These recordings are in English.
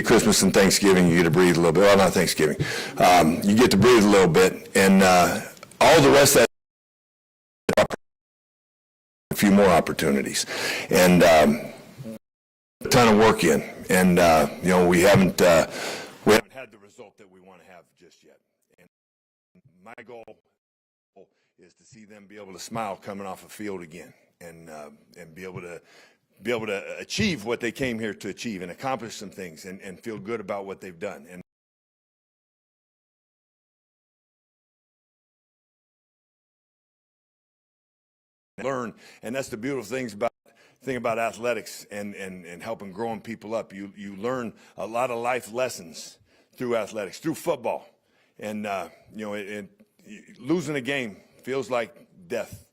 get Christmas and Thanksgiving, you get to breathe a little bit. Well, not Thanksgiving. You get to breathe a little bit, and all the rest of that, a few more opportunities, and a ton of work in. And we haven't had the result that we want to have just yet. And my goal is to see them be able to smile coming off a field again, and be able to achieve what they came here to achieve and accomplish some things, and feel good about what they've done. And learn, and that's the beautiful thing about athletics and helping growing people up. You learn a lot of life lessons through athletics, through football, and losing a game feels like death.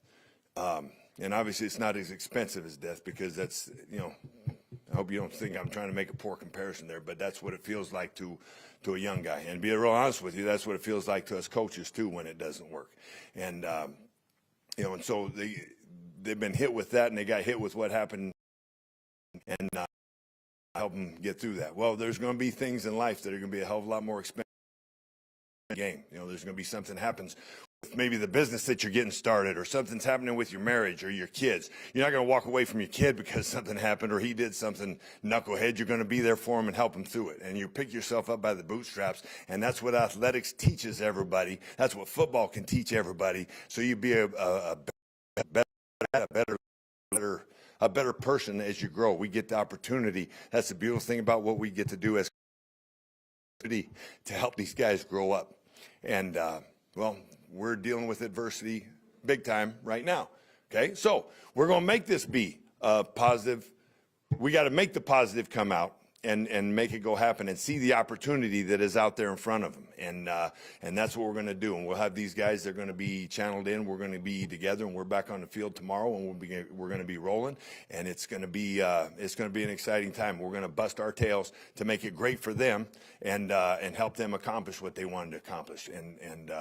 And obviously it's not as expensive as death, because that's, I hope you don't think I'm trying to make a poor comparison there, but that's what it feels like to a young guy. And to be real honest with you, that's what it feels like to us coaches too when it doesn't work. And, and so they've been hit with that, and they got hit with what happened, and help them get through that. Well, there's going to be things in life that are going to be a hell of a lot more expensive than the game. There's going to be something happens with maybe the business that you're getting started, or something's happening with your marriage or your kids. You're not going to walk away from your kid because something happened or he did something knucklehead. You're going to be there for him and help him through it. And you pick yourself up by the bootstraps, and that's what athletics teaches everybody. That's what football can teach everybody. So you be a better person as you grow. We get the opportunity. That's the beautiful thing about what we get to do as to help these guys grow up. And we're dealing with adversity big time right now. Okay, so we're going to make this be positive. We got to make the positive come out and make it go happen, and see the opportunity that is out there in front of them. And that's what we're going to do. And we'll have these guys, they're going to be channeled in. We're going to be together, and we're back on the field tomorrow, and we're going to be rolling. And it's going to be an exciting time. We're going to bust our tails to make it great for them, and help them accomplish what they wanted to accomplish. And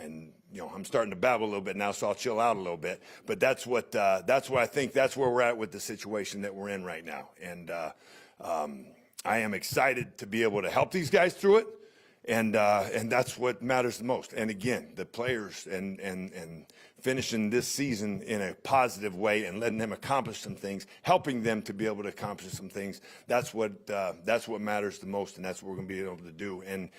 I'm starting to babble a little bit now, so I'll chill out a little bit. But that's what I think. That's where we're at with the situation that we're in right now. And I am excited to be able to help these guys through it, and that's what matters the most. And again, the players and finishing this season in a positive way and letting them accomplish some things, helping them to be able to accomplish some things. That's what matters the most, and that's what we're going to be able to do. And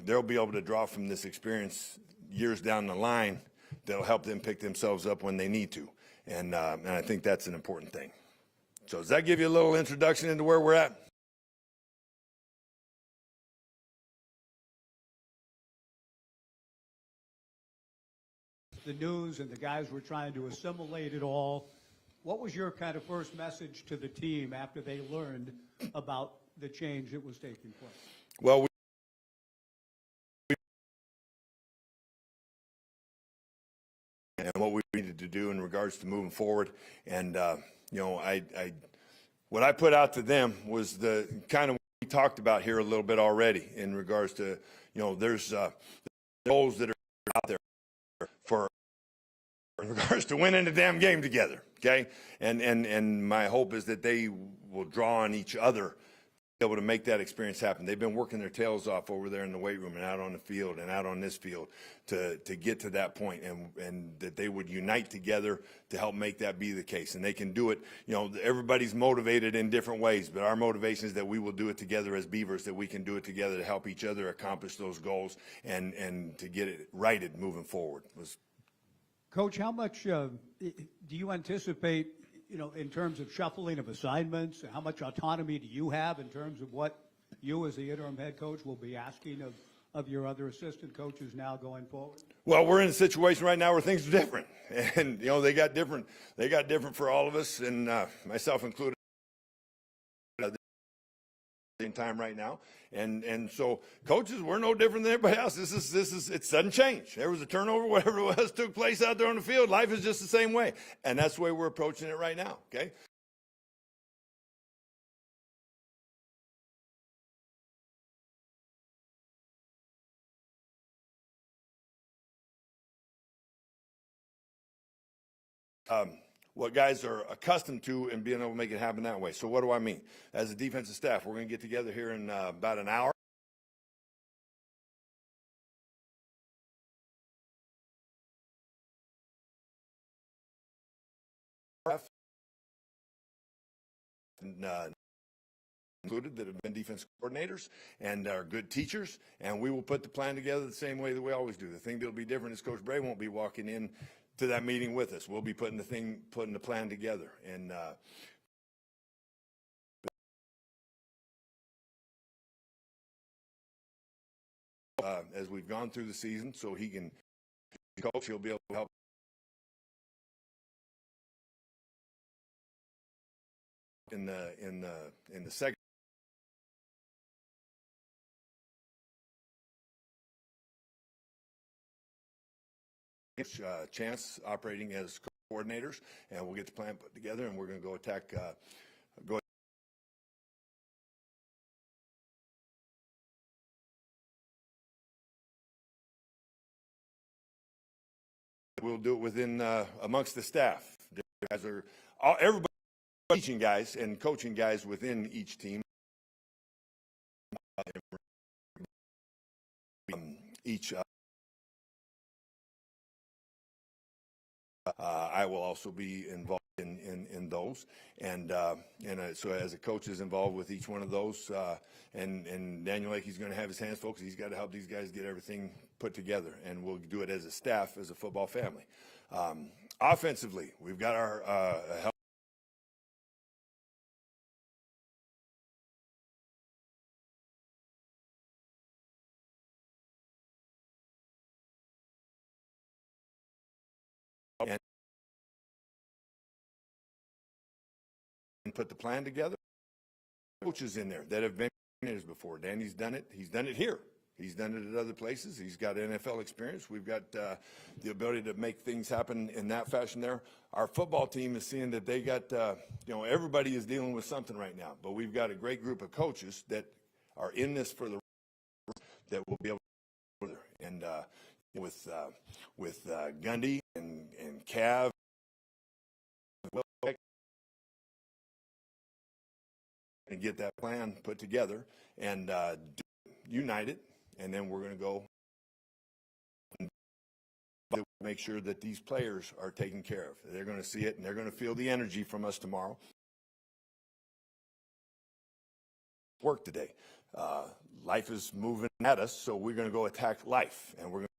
they'll be able to draw from this experience years down the line that'll help them pick themselves up when they need to. And I think that's an important thing. So does that give you a little introduction into where we're at? The news, and the guys were trying to assimilate it all. What was your kind of first message to the team after they learned about the change that was taking place? Well, and what we needed to do in regards to moving forward. And, what I put out to them was the kind of what we talked about here a little bit already in regards to, there's goals that are out there for in regards to winning the damn game together, okay? And my hope is that they will draw on each other to be able to make that experience happen. They've been working their tails off over there in the weight room and out on the field and out on this field to get to that point, and that they would unite together to help make that be the case. And they can do it. Everybody's motivated in different ways, but our motivation is that we will do it together as Beavers, that we can do it together to help each other accomplish those goals and to get it righted moving forward. Coach, how much do you anticipate, in terms of shuffling of assignments? How much autonomy do you have in terms of what you as the interim head coach will be asking of your other assistant coaches now going forward? Well, we're in a situation right now where things are different, and they got different for all of us, and myself included. In time right now, and so coaches, we're no different than everybody else. This is it doesn't change. There was a turnover, whatever it was took place out there on the field. Life is just the same way, and that's the way we're approaching it right now. Okay. what guys are accustomed to and being able to make it happen that way. So what do I mean? As a defensive staff, we're going to get together here in about an hour. And, included that have been defense coordinators and are good teachers, and we will put the plan together the same way that we always do. The thing that'll be different is Coach Bray won't be walking in to that meeting with us. We'll be putting the plan together, and as we've gone through the season, so he can coach, he'll be able to help. In the second. Chance operating as coordinators, and we'll get the plan put together, and we're going to go attack. We'll do it within amongst the staff. Guys are everybody teaching guys and coaching guys within each team. Each. I will also be involved in those, and so as a coach is involved with each one of those, and Daniel Akey's going to have his hands focused. He's got to help these guys get everything put together, and we'll do it as a staff, as a football family. Offensively, we've got our help. And put the plan together. Coaches in there that have been coordinators before. Danny's done it. He's done it here. He's done it at other places. He's got NFL experience. We've got the ability to make things happen in that fashion there. Our football team is seeing that they got, everybody is dealing with something right now, but we've got a great group of coaches that are in this for the that will be able to further. And with Gundy and Cav, and get that plan put together and unite it, and then we're going to go and make sure that these players are taken care of. They're going to see it, and they're going to feel the energy from us tomorrow. Work today. Life is moving at us, so we're going to go attack life, and we're going to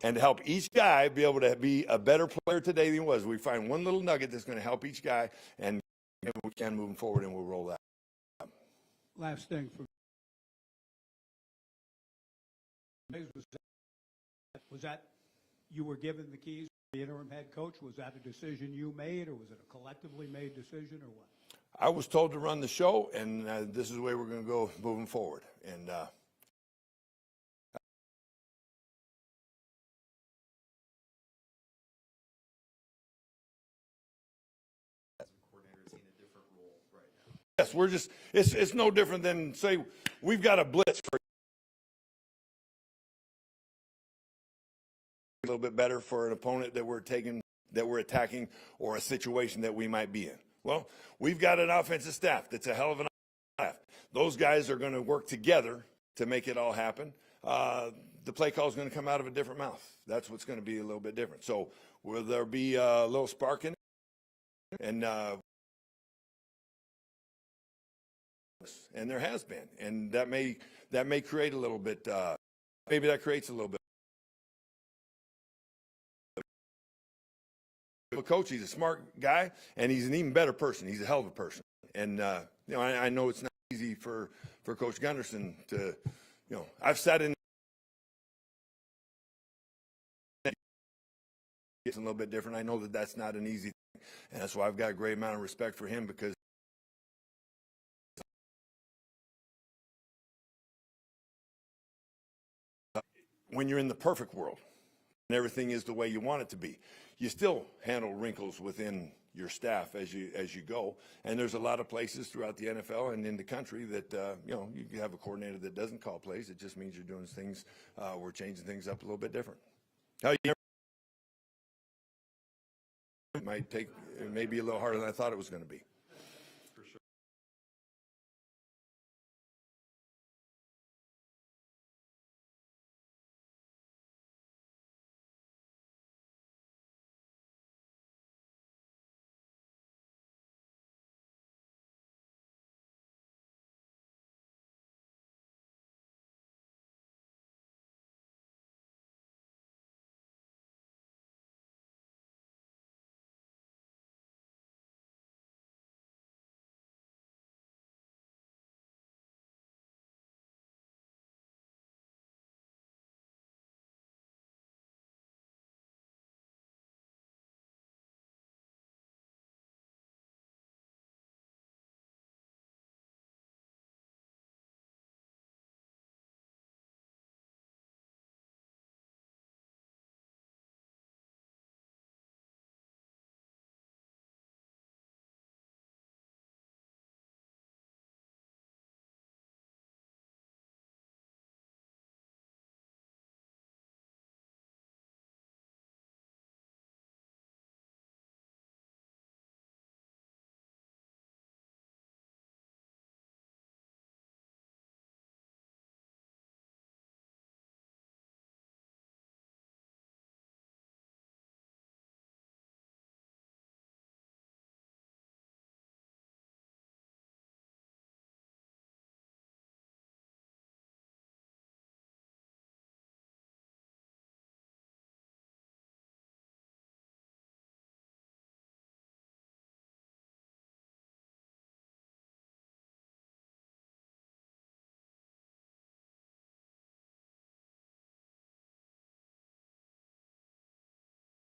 and to help each guy be able to be a better player today than he was. We find one little nugget that's going to help each guy, and we can moving forward, and we'll roll that. Last thing for was that you were given the keys to the interim head coach? Was that a decision you made, or was it a collectively made decision, or what? I was told to run the show, and this is the way we're going to go moving forward. And yes, we're just, it's no different than, say, we've got a blitz for a little bit better for an opponent that we're attacking, or a situation that we might be in. Well, we've got an offensive staff that's a hell of an staff. Those guys are going to work together to make it all happen. The play call is going to come out of a different mouth. That's what's going to be a little bit different. So will there be a little spark in it? And there has been, and that may create a little bit. Maybe that creates a little bit. A coach, he's a smart guy, and he's an even better person. He's a hell of a person, and I know it's not easy for Coach Gunderson to, I've sat in. It's a little bit different. I know that that's not an easy thing, and that's why I've got a great amount of respect for him, because when you're in the perfect world, everything is the way you want it to be. You still handle wrinkles within your staff as you go, and there's a lot of places throughout the NFL and in the country that you have a coordinator that doesn't call plays. It just means you're doing things, we're changing things up a little bit different. It may be a little harder than I thought it was going to be.